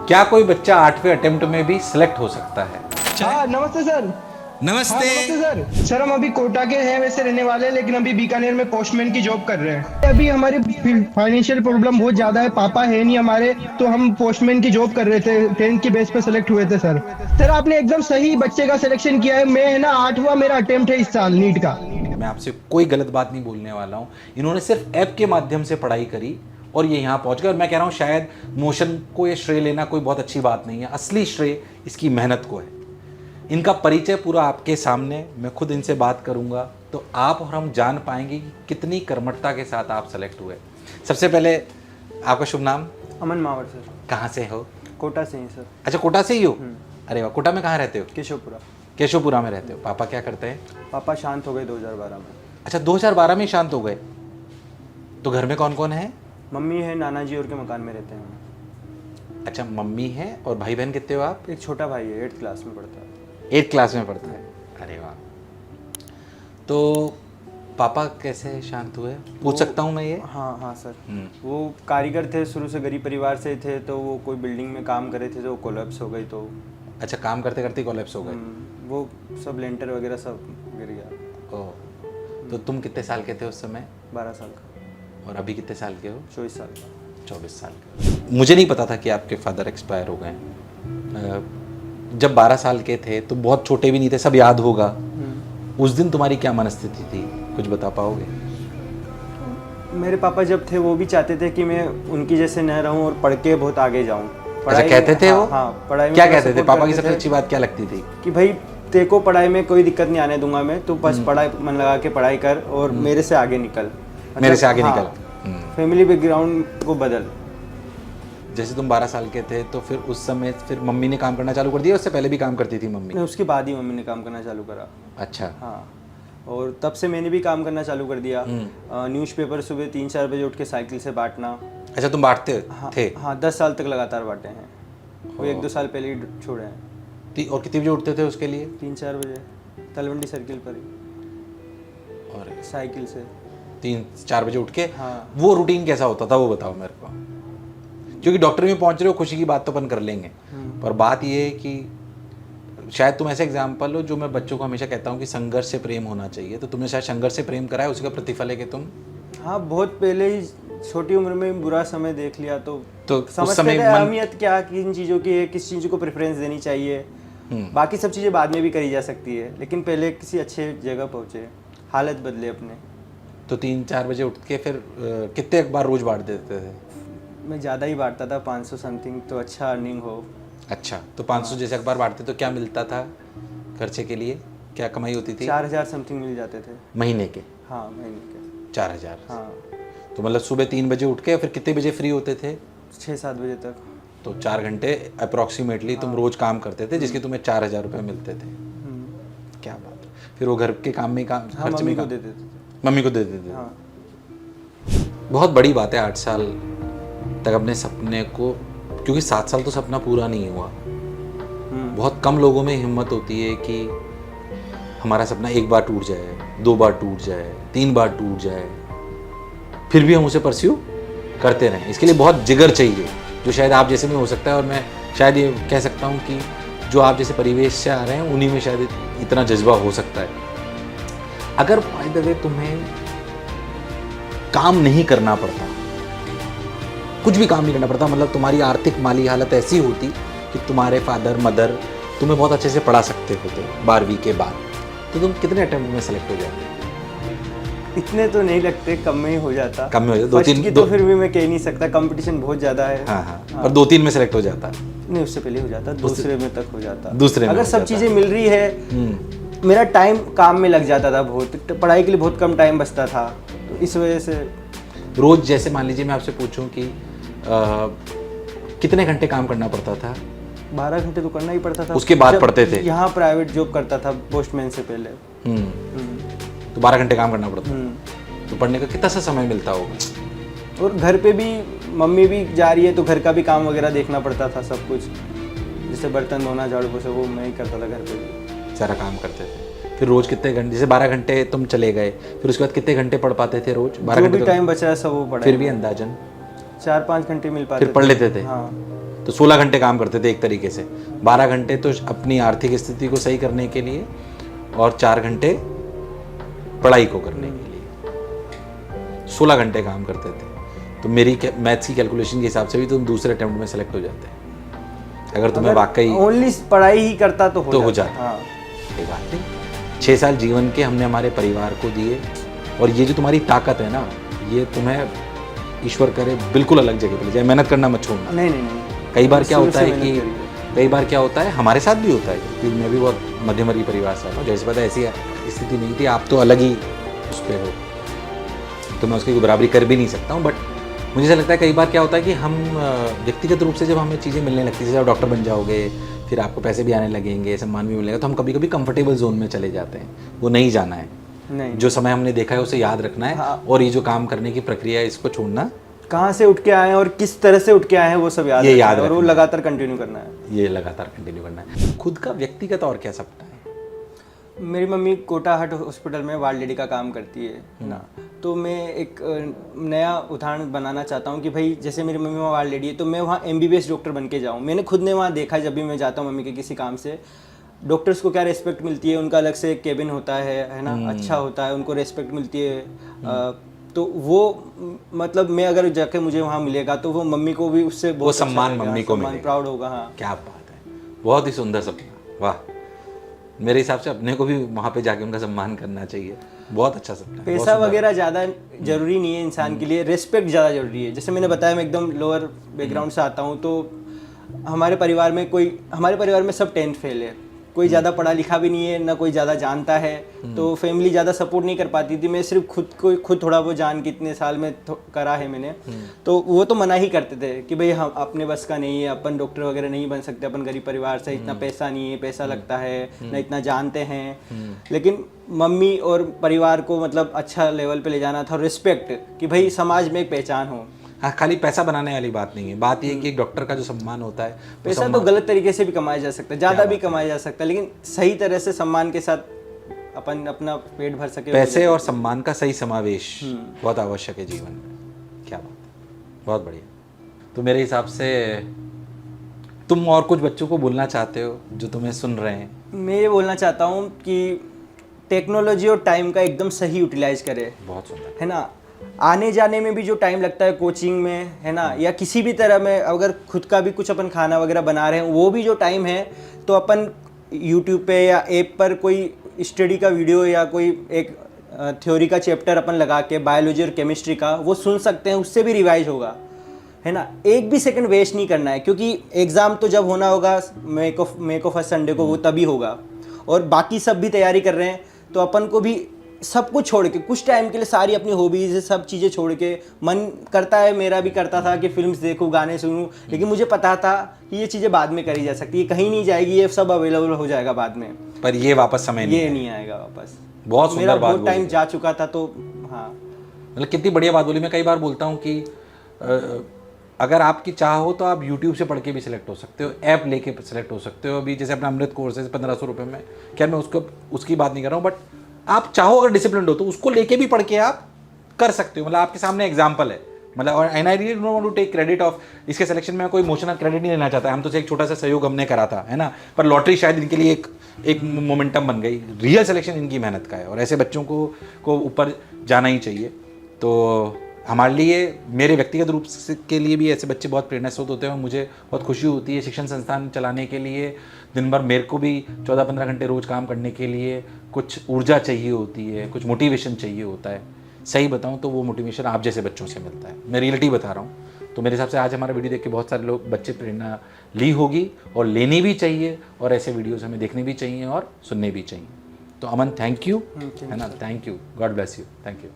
क्या कोई बच्चा 8वें अटेम्प्ट में भी सिलेक्ट हो सकता है? हाँ नमस्ते सर। नमस्ते। नमस्ते सर। सर हम अभी कोटा के हैं वैसे रहने वाले हैं, लेकिन अभी बीकानेर में पोस्टमैन की जॉब कर रहे हैं। अभी हमारी फाइनेंशियल प्रॉब्लम बहुत ज्यादा है, पापा है नहीं हमारे, तो हम पोस्टमैन की जॉब कर रहे थे। 10th की बेस पे सेलेक्ट हुए थे सर। सर आपने एकदम सही बच्चे का सिलेक्शन किया है। मैं है ना 8वां मेरा अटेम्प्ट है इस साल नीट का। मैं आपसे कोई गलत बात नहीं बोलने वाला हूँ। इन्होंने सिर्फ ऐप के माध्यम से पढ़ाई करी और ये यहाँ पहुँच गए। और मैं कह रहा हूँ शायद मोशन को ये श्रेय लेना कोई बहुत अच्छी बात नहीं है, असली श्रेय इसकी मेहनत को है। इनका परिचय पूरा आपके सामने, मैं खुद इनसे बात करूँगा तो आप और हम जान पाएंगे कि कितनी कर्मठता के साथ आप सेलेक्ट हुए। सबसे पहले आपका शुभ नाम? अमन मावर सर। कहाँ से हो? कोटा से ही सर। अच्छा, कोटा से ही हो? अरे वाह। कोटा में कहाँ रहते हो? केशवपुरा। केशवपुरा में रहते हो। पापा क्या करते हैं? पापा शांत हो गए 2012 में। अच्छा, 2012 में ही शांत हो गए। तो घर में कौन कौन है? मम्मी है, नाना जी और के मकान में रहते हैं। अच्छा, मम्मी है। और भाई बहन कितने हो आप? एक छोटा भाई है, 8th क्लास में पढ़ता है। 8th क्लास में पढ़ता है। अरे वाह। तो पापा कैसे शांत हुए, पूछ सकता हूँ मैं ये? हाँ हाँ सर। वो कारीगर थे, शुरू से गरीब परिवार से थे, तो वो कोई बिल्डिंग में काम कर रहे थे तो कोलैप्स हो गई। तो अच्छा, काम करते करते कोलैप्स हो गए। वो सब लेंटर वगैरह सब गिर गया। ओह। तो तुम कितने साल के थे उस समय? 12 साल का। और अभी कितने साल के हो? 24 साल का। 24 साल के। मुझे नहीं पता था कि आपके फादर एक्सपायर हो गए। जब 12 साल के थे तो बहुत छोटे भी नहीं थे, सब याद होगा। उस दिन तुम्हारी क्या मनस्थिति थी, कुछ बता पाओगे? मेरे पापा जब थे वो भी चाहते थे कि मैं उनकी जैसे न रहूं और पढ़ के बहुत आगे जाऊं। अच्छा, कहते थे वो? हाँ, पढ़ाई में क्या थोड़ा कहते थे? support पापा की करते सबसे थे अच्छी बात क्या लगती थी? कि भाई तेरे को पढ़ाई में कोई दिक्कत नहीं आने दूंगा मैं, तो बस पढ़ाई मन लगा के पढ़ाई कर और मेरे से आगे निकल। मेरे से आगे हाँ, निकल। फैमिली बैकग्राउंड को बदल। जैसे तुम 12 साल के थे तो फिर उस समय फिर मम्मी ने काम करना चालू कर दिया? उससे पहले भी काम करती थी मम्मी? नहीं, उसके बाद ही मम्मी ने काम करना चालू करा। अच्छा। हाँ, और तब से मैंने भी काम करना चालू कर दिया। न्यूज़पेपर सुबह 3-4 बजे उठ के साइकिल से बांटना। अच्छा, तुम बांटते थे? हाँ, 10 साल तक लगातार बांटे हैं। वो 1-2 साल पहले ही छोड़े हैं। और कितने बजे उठते थे उसके लिए? 3-4 बजे तलवंडी सर्किल पर ही और साइकिल से 3-4 बजे उठ के? हाँ। वो रूटीन कैसा होता था वो बताओ मेरे को, क्योंकि डॉक्टर में पहुंच रहे हो, खुशी की बात तो अपन कर लेंगे, पर बात ये है कि शायद तुम ऐसे एग्जाम्पल हो जो मैं बच्चों को हमेशा कहता हूँ कि संघर्ष से प्रेम होना चाहिए। तो तुमने शायद संघर्ष से प्रेम करा है, उसी का प्रतिफल है कि तुम। हाँ, बहुत पहले ही छोटी उम्र में बुरा समय देख लिया तो उस समझते समय थे मन- अहमियत क्या, किन चीज़ों की है, किस चीज़ को प्रेफरेंस देनी चाहिए। बाकी सब चीज़ें बाद में भी करी जा सकती है, लेकिन पहले किसी अच्छे जगह पहुँचे, हालत बदले अपने। तो 3-4 बजे उठ के फिर कितने अखबार रोज बांट देते थे? मैं ज़्यादा ही बांटता था, 500 समथिंग, तो अच्छा अर्निंग हो। अच्छा, तो 500 जैसे अखबार बांटते तो क्या मिलता था खर्चे के लिए? क्या कमाई होती थी? 4000 समथिंग मिल जाते थे महीने के? हाँ, महीने के। 4000? हाँ, तो मतलब सुबह 3 बजे उठ के फिर कितने बजे फ्री होते थे? 6-7 बजे तक। तो 4 घंटे अप्रोक्सीमेटली तुम रोज काम करते थे, जिसके तुम्हें 4000 रुपये मिलते थे। क्या बात है। फिर वो घर के काम में काम, हाँ, खर्च मम्मी में को काम, दे देते थे। मम्मी को दे देते थे। हाँ, बहुत बड़ी बात है 8 साल तक अपने सपने को, क्योंकि 7 साल तो सपना पूरा नहीं हुआ। बहुत कम लोगों में हिम्मत होती है कि हमारा सपना एक बार टूट जाए, 2 बार टूट जाए, 3 बार टूट जाए, फिर भी हम उसे परस्यू करते रहें। इसके लिए बहुत जिगर चाहिए, जो शायद आप जैसे में हो सकता है। और मैं शायद ये कह सकता हूँ कि जो आप जैसे परिवेश से आ रहे हैं उन्हीं में शायद इतना जज्बा हो सकता है। अगर बाय द वे तुम्हें काम नहीं करना पड़ता, कुछ भी काम नहीं करना पड़ता, मतलब तुम्हारी आर्थिक माली हालत ऐसी होती कि तुम्हारे फादर मदर तुम्हें बहुत अच्छे से पढ़ा सकते होते 12वीं के बाद, तो तुम कितने अटेम्प्ट में सेलेक्ट हो जाते? इतने तो नहीं लगते, कम में ही हो जाता। कम में हो जाता? फर्स्ट 2-3 की तो फिर भी मैं कह नहीं सकता, कंपटीशन बहुत ज़्यादा है। हाँ हाँ, और 2-3 में सेलेक्ट हो जाता? नहीं, उससे पहले हो जाता, दूसरे में तक हो जाता। दूसरे में अगर हो सब जाता। चीज़ें मिल रही है, मेरा टाइम काम में लग जाता था बहुत, तो पढ़ाई के लिए बहुत कम टाइम बचता था, तो इस वजह से। रोज जैसे मान लीजिए मैं आपसे पूछूं कि कितने घंटे काम करना पड़ता था? 12 घंटे तो करना ही पड़ता था। उसके बाद जब पढ़ते थे? यहाँ प्राइवेट जॉब करता था पोस्टमैन से पहले। तो 12 घंटे काम करना पड़ता था। तो पढ़ने का कितना सा समय मिलता होगा? और घर पे भी मम्मी भी जा रही है तो घर का भी काम वगैरह देखना पड़ता था, सब कुछ, जैसे बर्तन धोना, झाड़ू पोछा, वो मैं ही करता था घर पे भी। सारा काम करते थे। फिर रोज कितने घंटे, जैसे 12 घंटे तुम चले गए, फिर उसके बाद कितने घंटे पढ़ पाते थे रोज? 12 जो घंटे भी तो टाइम बचा है सब वो पढ़ा। फिर भी अंदाजन 4-5 घंटे मिल पाते फिर पढ़ लेते थे? हाँ। तो 16 घंटे काम करते थे एक तरीके से, 12 घंटे तो अपनी आर्थिक स्थिति को सही करने के लिए और 4 घंटे पढ़ाई को करने के लिए, 16 घंटे काम करते थे। तो मेरी मैथ्स की कैलकुलेशन के हिसाब से भी तुम दूसरे अटेम्प्ट में सेलेक्ट हो जाते हैं, अगर तुम्हें वाकई ओनली पढ़ाई ही करता तो हो जाता। हाँ। कोई बात नहीं, 6 साल जीवन के हमने हमारे परिवार को दिए, और ये जो तुम्हारी ताकत है ना, ये तुम्हें ईश्वर करे बिल्कुल अलग जगह पे ले जाए। मेहनत करना मत छोड़ना। नहीं। कई बार क्या होता है हमारे साथ भी होता है, क्योंकि मैं भी बहुत मध्यम वर्गीय परिवार से आता हूँ, जैसे पता है ऐसी स्थिति नहीं थी, आप तो अलग ही उस पर हो, तो मैं उसकी बराबरी कर भी नहीं सकता हूँ। बट मुझे ऐसा लगता है कई बार क्या होता है कि हम व्यक्तिगत रूप से जब हमें चीज़ें मिलने लगती है, जैसे आप डॉक्टर बन जाओगे, फिर आपको पैसे भी आने लगेंगे, सम्मान भी मिलेगा, तो हम कभी कभी कंफर्टेबल जोन में चले जाते हैं। वो नहीं जाना है, नहीं। जो समय हमने देखा है उसे याद रखना है। हाँ। और ये जो काम करने की प्रक्रिया है इसको छोड़ना, कहाँ से उठ के आए हैं और किस तरह से उठ के आए हैं वो सब याद रखना है, और वो लगातार कंटिन्यू करना है। ये लगातार कंटिन्यू करना है। खुद का व्यक्तिगत और क्या सपना है? मेरी मम्मी कोटाहाट हॉस्पिटल में वार्ड लेडी का काम करती है ना, तो मैं एक नया उदाहरण बनाना चाहता हूँ कि भाई जैसे मेरी मम्मी वहाँ वार्ड लेडी है, तो मैं वहाँ MBBS डॉक्टर बन के जाऊँ। मैंने खुद ने वहाँ देखा, जब भी मैं जाता हूँ मम्मी के किसी काम से, डॉक्टर्स को क्या रिस्पेक्ट मिलती है, उनका अलग से एक केबिन होता है ना, अच्छा होता है, उनको रिस्पेक्ट मिलती है। तो वो मतलब मैं अगर जाके मुझे वहाँ मिलेगा तो वो मम्मी को भी उससे बहुत सम्मान अच्छा मम्मी को मिलेगा, प्राउड होगा। हाँ, क्या बात है, बहुत ही सुंदर सपना। वाह, मेरे हिसाब से अपने को भी वहाँ पे जाके उनका सम्मान करना चाहिए। बहुत अच्छा सपना। पैसा वगैरह ज़्यादा जरूरी नहीं है इंसान के लिए, रिस्पेक्ट ज़्यादा जरूरी है। जैसे मैंने बताया, मैं एकदम लोअर बैकग्राउंड से आता हूँ, तो हमारे परिवार में सब 10th फेल है, कोई ज़्यादा पढ़ा लिखा भी नहीं है, ना कोई ज़्यादा जानता है, तो फैमिली ज़्यादा सपोर्ट नहीं कर पाती थी। मैं सिर्फ खुद थोड़ा वो जान के इतने साल में करा है मैंने, तो वो तो मना ही करते थे कि भाई हम अपने बस का नहीं है, अपन डॉक्टर वगैरह नहीं बन सकते, अपन गरीब परिवार से, इतना पैसा नहीं है, पैसा लगता है ना, इतना जानते हैं। लेकिन मम्मी और परिवार को मतलब अच्छा लेवल पे ले जाना था, रिस्पेक्ट कि भाई समाज में एक पहचान हो। हाँ, खाली पैसा बनाने वाली बात नहीं है, बात ये है कि एक डॉक्टर का जो सम्मान होता है, पैसा तो गलत तरीके से भी कमाया जा सकता है, ज़्यादा भी कमाया जा सकता है, लेकिन सही तरह से सम्मान के साथ अपन अपना पेट भर सके। पैसे और सम्मान का सही समावेश बहुत आवश्यक है जीवन में। क्या बात है, बहुत बढ़िया। तो मेरे हिसाब से तुम और कुछ बच्चों को बोलना चाहते हो जो तुम्हें सुन रहे हैं? मैं ये बोलना चाहता हूँ कि टेक्नोलॉजी और टाइम का एकदम सही यूटिलाइज करे, बहुत सुंदर है ना। आने जाने में भी जो टाइम लगता है कोचिंग में, है ना, या किसी भी तरह में अगर खुद का भी कुछ अपन खाना वगैरह बना रहे हैं, वो भी जो टाइम है, तो अपन यूट्यूब पे या ऐप पर कोई स्टडी का वीडियो या कोई एक थ्योरी का चैप्टर अपन लगा के, बायोलॉजी और केमिस्ट्री का, वो सुन सकते हैं, उससे भी रिवाइज होगा, है ना। एक भी सेकंड वेस्ट नहीं करना है, क्योंकि एग्ज़ाम तो जब होना होगा मे को फर्स्ट संडे को, वो तभी होगा, और बाकी सब भी तैयारी कर रहे हैं, तो अपन को भी सब कुछ छोड़ के कुछ टाइम के लिए सारी अपनी हॉबीज़ सब चीज़ें छोड़ के, मन करता है, मेरा भी करता था कि फिल्म्स देखूं, गाने सुनूं, लेकिन मुझे पता था कि ये चीज़ें बाद में करी जा सकती है, कहीं नहीं जाएगी, ये सब अवेलेबल हो जाएगा बाद में, पर ये वापस समय नहीं आएगा वापस। बहुत सुंदर बात, बहुत टाइम जा चुका था, तो हाँ, मतलब कितनी बढ़िया बात बोली। मैं कई बार बोलता हूँ कि अगर आपकी चाह हो तो आप YouTube से पढ़ के भी सिलेक्ट हो सकते हो, ऐप लेके सिलेक्ट हो सकते हो। अभी जैसे अपना अमृत कोर्स है 1500 रुपये में, क्या मैं उसकी बात नहीं कर रहा हूँ, बट आप चाहो अगर डिसिप्लिन हो तो उसको लेके भी पढ़ के आप कर सकते हो। मतलब आपके सामने एग्जाम्पल है, मतलब और and I really don't want to take credit of इसके सिलेक्शन में, कोई इमोशनल क्रेडिट नहीं लेना चाहता। हम तो एक छोटा सा सहयोग हमने करा था, है ना, पर लॉटरी शायद इनके लिए एक मोमेंटम बन गई। रियल सिलेक्शन इनकी मेहनत का है, और ऐसे बच्चों को ऊपर जाना ही चाहिए। तो हमारे लिए, मेरे व्यक्तिगत रूप से के लिए भी ऐसे बच्चे बहुत प्रेरणा स्रोत होते हैं, और मुझे बहुत खुशी होती है। शिक्षण संस्थान चलाने के लिए दिन भर मेरे को भी 14-15 घंटे रोज़ काम करने के लिए कुछ ऊर्जा चाहिए होती है, कुछ मोटिवेशन चाहिए होता है। सही बताऊं तो वो मोटिवेशन आप जैसे बच्चों से मिलता है, मैं रियलिटी बता रहा हूँ। तो मेरे हिसाब से आज हमारा वीडियो देख के बहुत सारे लोग, बच्चे प्रेरणा ली होगी, और लेनी भी चाहिए, और ऐसे वीडियोज़ हमें देखने भी चाहिए और सुनने भी चाहिए। तो अमन, थैंक यू, है ना, thank you, God bless you, thank you.